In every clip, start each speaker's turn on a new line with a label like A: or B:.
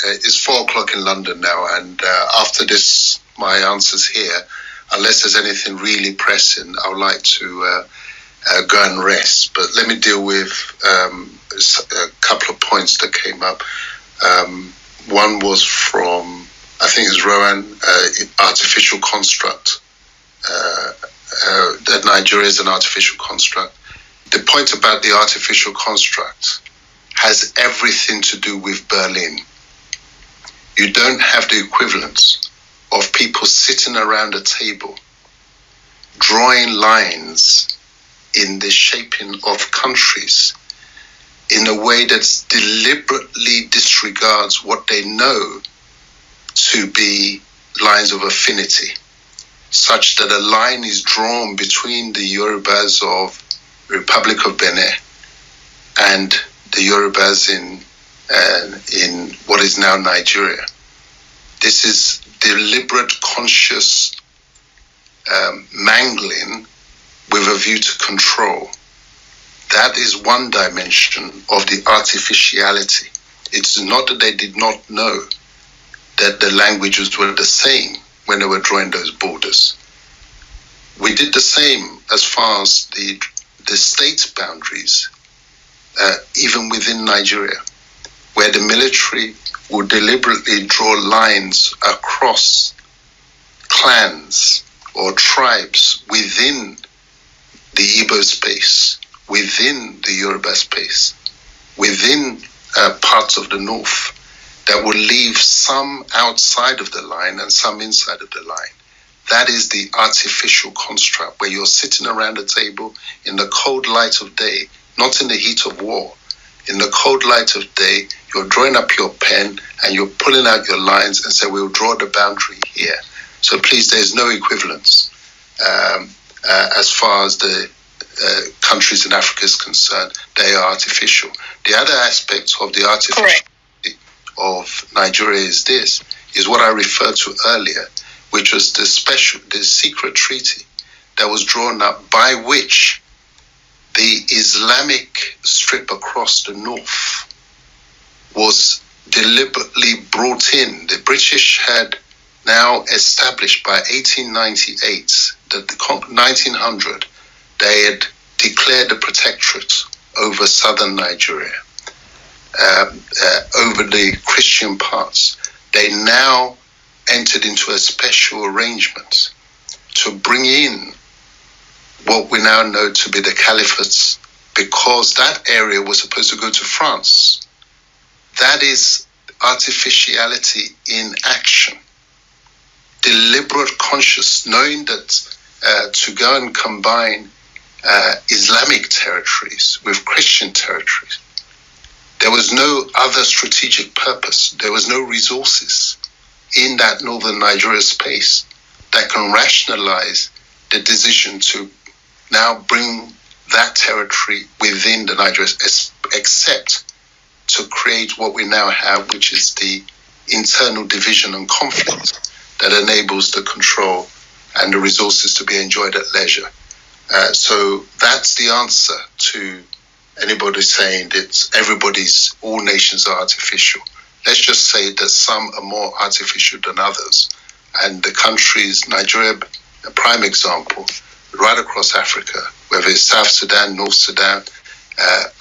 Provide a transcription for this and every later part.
A: it's 4:00 in London now, and after this, my answers here, unless there's anything really pressing, I would like to go and rest. But let me deal with a couple of points that came up. One was from, I think it's Rowan, artificial construct. That Nigeria is an artificial construct. The point about the artificial construct has everything to do with Berlin. You don't have the equivalent of people sitting around a table, drawing lines in the shaping of countries in a way that deliberately disregards what they know to be lines of affinity, such that a line is drawn between the Yorubas of the Republic of Benin and the Yorubas in what is now Nigeria. This is deliberate, conscious mangling with a view to control. That is one dimension of the artificiality. It's not that they did not know that the languages were the same when they were drawing those borders. We did the same as far as the state boundaries, even within Nigeria, where the military would deliberately draw lines across clans or tribes within the Igbo space, within the Yoruba space, within parts of the north, that will leave some outside of the line and some inside of the line. That is the artificial construct, where you're sitting around a table in the cold light of day, not in the heat of war. In the cold light of day, you're drawing up your pen and you're pulling out your lines and say, we'll draw the boundary here. So please, there's no equivalence as far as the countries in Africa is concerned. They are artificial. The other aspect of the artificial of Nigeria is what I referred to earlier, which was the secret treaty that was drawn up by which the Islamic strip across the north was deliberately brought in. The British had now established by 1898 that the 1900 they had declared a protectorate over southern Nigeria, over the Christian parts. They now entered into a special arrangement to bring in what we now know to be the caliphates, because that area was supposed to go to France. That is artificiality in action. Deliberate conscious, knowing that to go and combine Islamic territories with Christian territories, there was no other strategic purpose. There was no resources in that northern Nigeria space that can rationalize the decision to now bring that territory within the Nigeria, except to create what we now have, which is the internal division and conflict that enables the control and the resources to be enjoyed at leisure. So that's the answer to anybody saying that all nations are artificial. Let's just say that some are more artificial than others. And the countries, Nigeria, a prime example, right across Africa, whether it's South Sudan, North Sudan,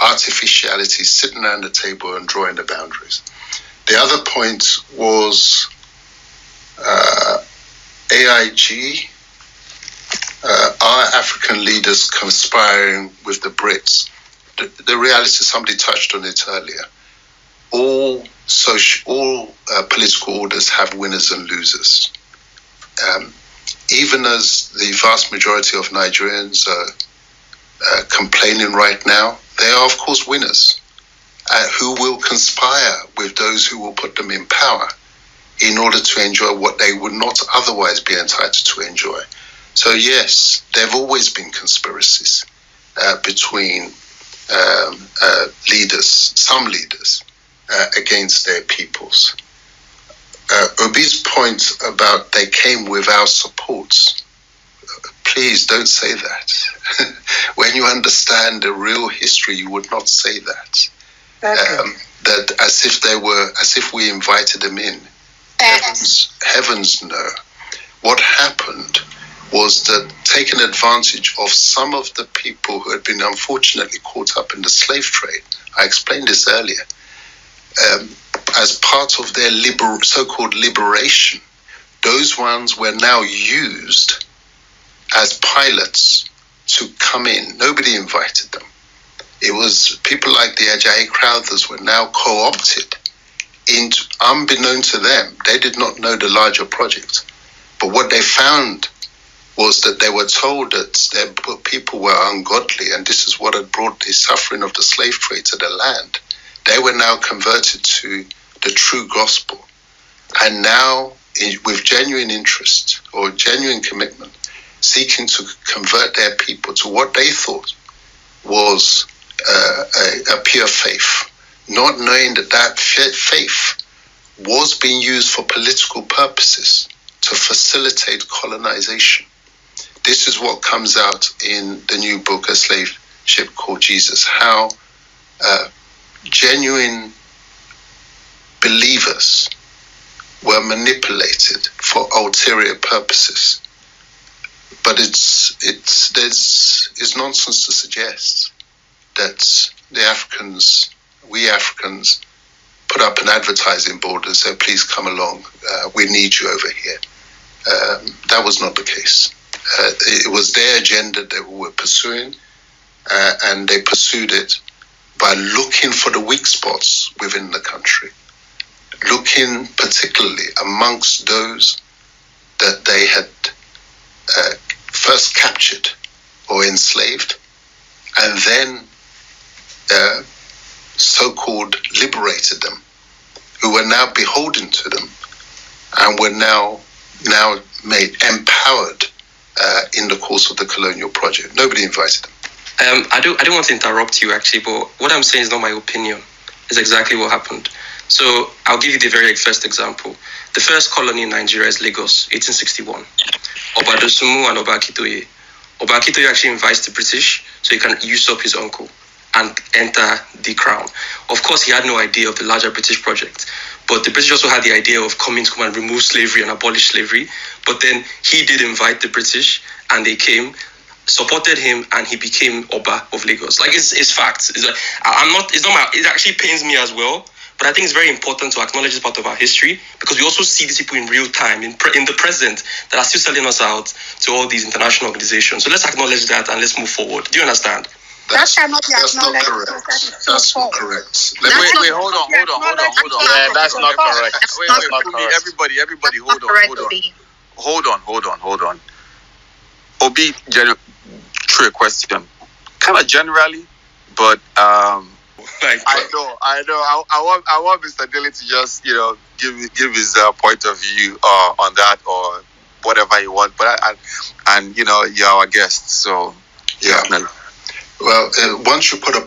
A: artificiality, sitting around the table and drawing the boundaries. The other point was AIG, are African leaders conspiring with the Brits? The reality, somebody touched on it earlier. All political orders have winners and losers. Even as the vast majority of Nigerians are complaining right now, they are, of course, winners who will conspire with those who will put them in power in order to enjoy what they would not otherwise be entitled to enjoy. So yes, there have always been conspiracies between some leaders, against their peoples. Obi's point about they came without support, please don't say that. When you understand the real history, you would not say that. that as if we invited them in. Heavens no. What happened was that taking advantage of some of the people who had been unfortunately caught up in the slave trade, I explained this earlier, as part of their so-called liberation, those ones were now used as pilots to come in. Nobody invited them. It was people like the Ajayi Crowthers were now co-opted into, unbeknown to them, they did not know the larger project. But what they found was that they were told that their people were ungodly, and this is what had brought the suffering of the slave trade to the land. They were now converted to the true gospel. And now, with genuine interest or genuine commitment, seeking to convert their people to what they thought was a pure faith, not knowing that faith was being used for political purposes to facilitate colonization. This is what comes out in the new book, A Slave Ship Called Jesus, how genuine believers were manipulated for ulterior purposes. But it's nonsense to suggest that we Africans, put up an advertising board and said, please come along, we need you over here. That was not the case. It was their agenda they were pursuing, and they pursued it by looking for the weak spots within the country, looking particularly amongst those that they had first captured or enslaved, and then so-called liberated them, who were now beholden to them, and were now made empowered in the course of the colonial project. Nobody invited them.
B: I don't want to interrupt you actually, but what I'm saying is not my opinion. It's exactly what happened. So I'll give you the very first example. The first colony in Nigeria is Lagos, 1861. Oba and Oba Akintoye. Oba Akintoye actually invites the British so he can usurp his uncle and enter the crown. Of course, he had no idea of the larger British project, but the British also had the idea of coming to come and remove slavery and abolish slavery. But then he did invite the British, and they came, supported him, and he became Oba of Lagos. Like, it's facts. It actually pains me as well, but I think it's very important to acknowledge this part of our history, because we also see these people in real time, in the present, that are still selling us out to all these international organizations. So let's acknowledge that and let's move forward. Do you understand?
A: That's not correct. That's not correct.
C: Wait, hold on. Yeah, that's not correct. Wait, everybody, hold on. Obi, true question. Kind of generally, but I know. I want Mr. Dele to just give his point of view on that, or whatever you want. But you're our guest, so
A: yeah. Well, once you put a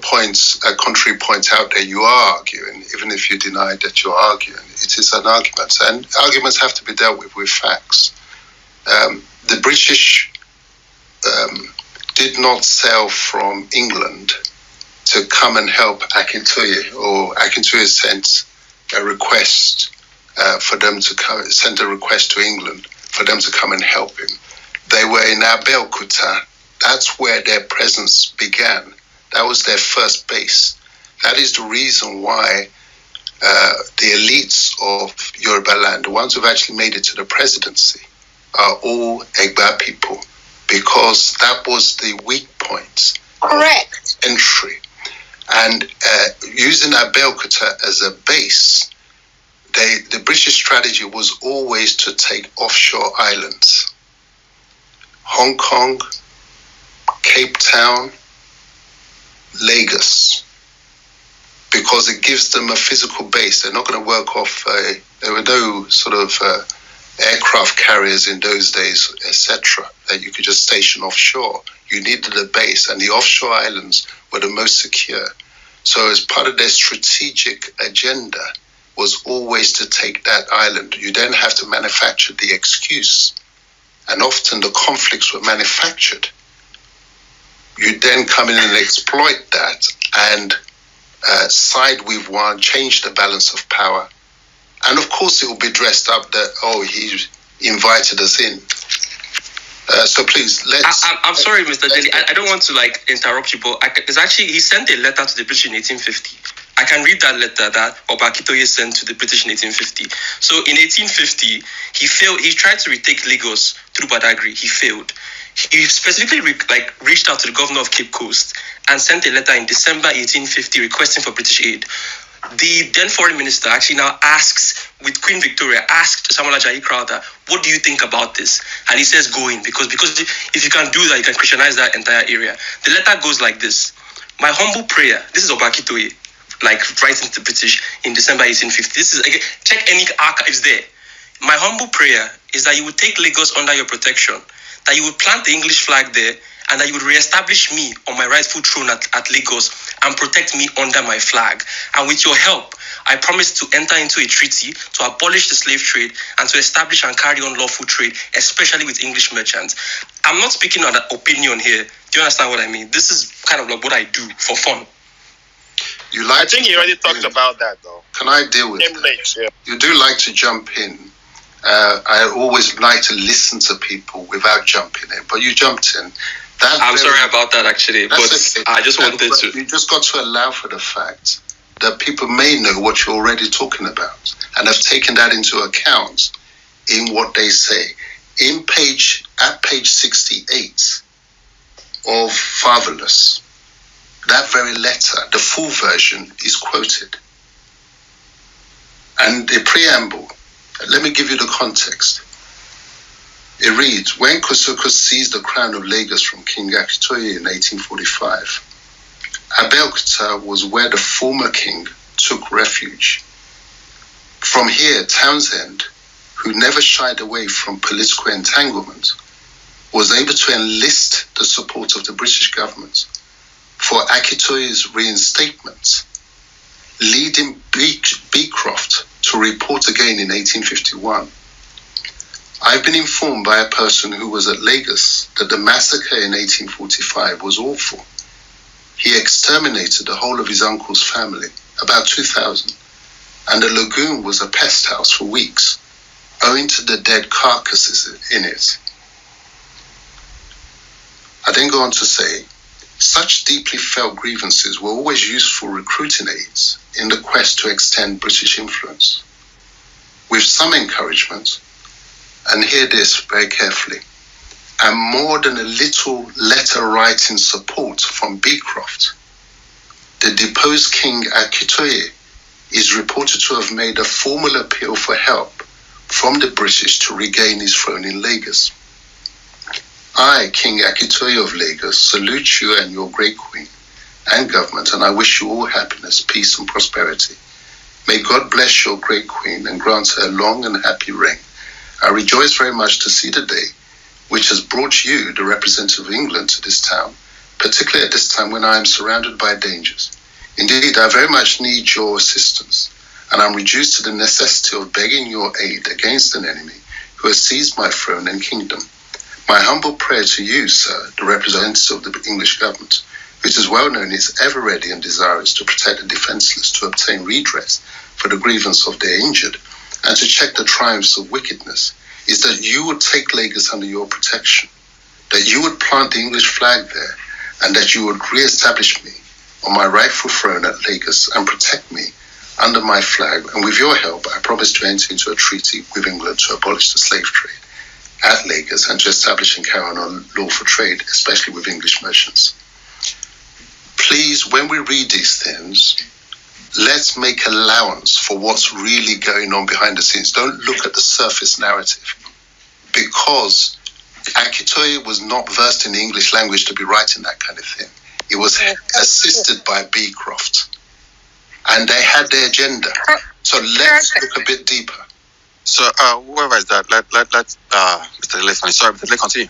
A: contrary point out there, you are arguing, even if you deny that you're arguing. It is an argument, and arguments have to be dealt with facts. The British did not sail from England to come and help Akintoye, or Akintoye sent a request for them to come, sent a request to England for them to come and help him. They were in Abeokuta. That's where their presence began. That was their first base. That is the reason why the elites of Yoruba land, the ones who've actually made it to the presidency, are all Egba people, because that was the weak point.
D: Correct.
A: Of entry. And using Abeokuta as a base, the British strategy was always to take offshore islands. Hong Kong, Cape Town, Lagos, because it gives them a physical base. They're not going to work off, there were no sort of aircraft carriers in those days, etc., that you could just station offshore. You needed a base, and the offshore islands were the most secure. So as part of their strategic agenda was always to take that island. You then have to manufacture the excuse, and often the conflicts were manufactured. You then come in and exploit that and side with one, change the balance of power. And of course it will be dressed up that, he invited us in. So please, let's...
B: I'm sorry, Mr. Dele. I don't want to interrupt you, but it's actually, he sent a letter to the British in 1850. I can read that letter that Oba Akintoye sent to the British in 1850. So in 1850, he failed. He tried to retake Lagos through Badagry. He failed. He specifically reached out to the governor of Cape Coast and sent a letter in December 1850 requesting for British aid. The then foreign minister actually now with Queen Victoria, asked Samuel Ajayi Crowther, what do you think about this? And he says, go in, because if you can do that, you can Christianize that entire area. The letter goes like this. My humble prayer, this is Oba Akintoye, writing to the British in December 1850. This is, again, check any archives there. My humble prayer is that you would take Lagos under your protection, that you would plant the English flag there, and that you would re-establish me on my rightful throne at Lagos and protect me under my flag. And with your help, I promise to enter into a treaty to abolish the slave trade and to establish and carry on lawful trade, especially with English merchants. I'm not speaking on an opinion here. Do you understand what I mean? This is kind of what I do for fun.
D: I think you already talked about that, though.
A: Can I deal with that? Yeah. You do like to jump in. I always like to listen to people without jumping in, but you jumped in.
B: I'm sorry about that, actually, but okay. I just wanted to...
A: You just got to allow for the fact that people may know what you're already talking about and have taken that into account in what they say. At page 68 of Fatherless, that very letter, the full version, is quoted. And the preamble, let me give you the context. It reads, when Kosoko seized the crown of Lagos from King Akintoye in 1845, Abeokuta was where the former king took refuge. From here, Townsend, who never shied away from political entanglement, was able to enlist the support of the British government for Akintoye's reinstatement, leading Beecroft to report again in 1851. I've been informed by a person who was at Lagos that the massacre in 1845 was awful. He exterminated the whole of his uncle's family, about 2,000, and the lagoon was a pest house for weeks, owing to the dead carcasses in it. I then go on to say, such deeply felt grievances were always useful recruiting aids in the quest to extend British influence. With some encouragement, and hear this very carefully, and more than a little letter writing support from Beecroft, the deposed King Akintoye is reported to have made a formal appeal for help from the British to regain his throne in Lagos. I, King Akintoye of Lagos, salute you and your great queen and government, and I wish you all happiness, peace and prosperity. May God bless your great queen and grant her a long and happy reign. I rejoice very much to see the day which has brought you, the representative of England, to this town, particularly at this time when I am surrounded by dangers. Indeed, I very much need your assistance, and I'm reduced to the necessity of begging your aid against an enemy who has seized my throne and kingdom. My humble prayer to you, sir, the representative of the English government, which is well known is ever ready and desirous to protect the defenseless, to obtain redress for the grievance of their injured, and to check the triumphs of wickedness, is that you would take Lagos under your protection, that you would plant the English flag there, and that you would re-establish me on my rightful throne at Lagos and protect me under my flag. And with your help, I promise to enter into a treaty with England to abolish the slave trade at Lagos and to establish and carry on lawful trade, especially with English merchants. Please, when we read these things, let's make allowance for what's really going on behind the scenes. Don't look at the surface narrative, because Akintoye was not versed in the English language to be writing that kind of thing. He was assisted by Beecroft, and they had their agenda. So let's look a bit deeper.
C: So whoever is that, let's Mr. Dele, sorry, Mr. Dele, continue.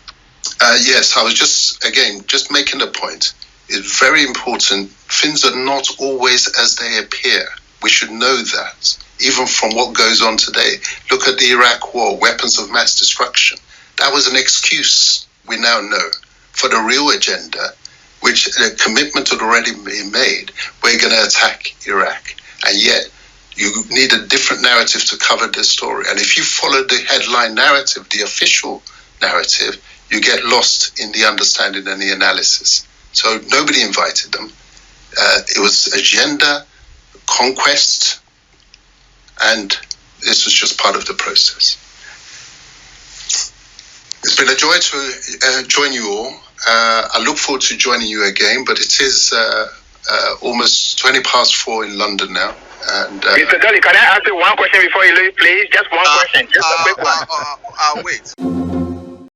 A: Yes, I was just making the point. It's very important. Things are not always as they appear. We should know that, even from what goes on today. Look at the Iraq War, weapons of mass destruction. That was an excuse, we now know, for the real agenda, which the commitment had already been made, we're going to attack Iraq. And yet you need a different narrative to cover the story. And if you follow the headline narrative, the official narrative, you get lost in the understanding and the analysis. So nobody invited them. It was agenda, conquest, and this was just part of the process. It's been a joy to join you all. I look forward to joining you again, but it is almost 4:20 in London now. And,
E: Mr. Dele, can I ask you one question before you leave, please? Just one question. Just a quick one.
C: Wait.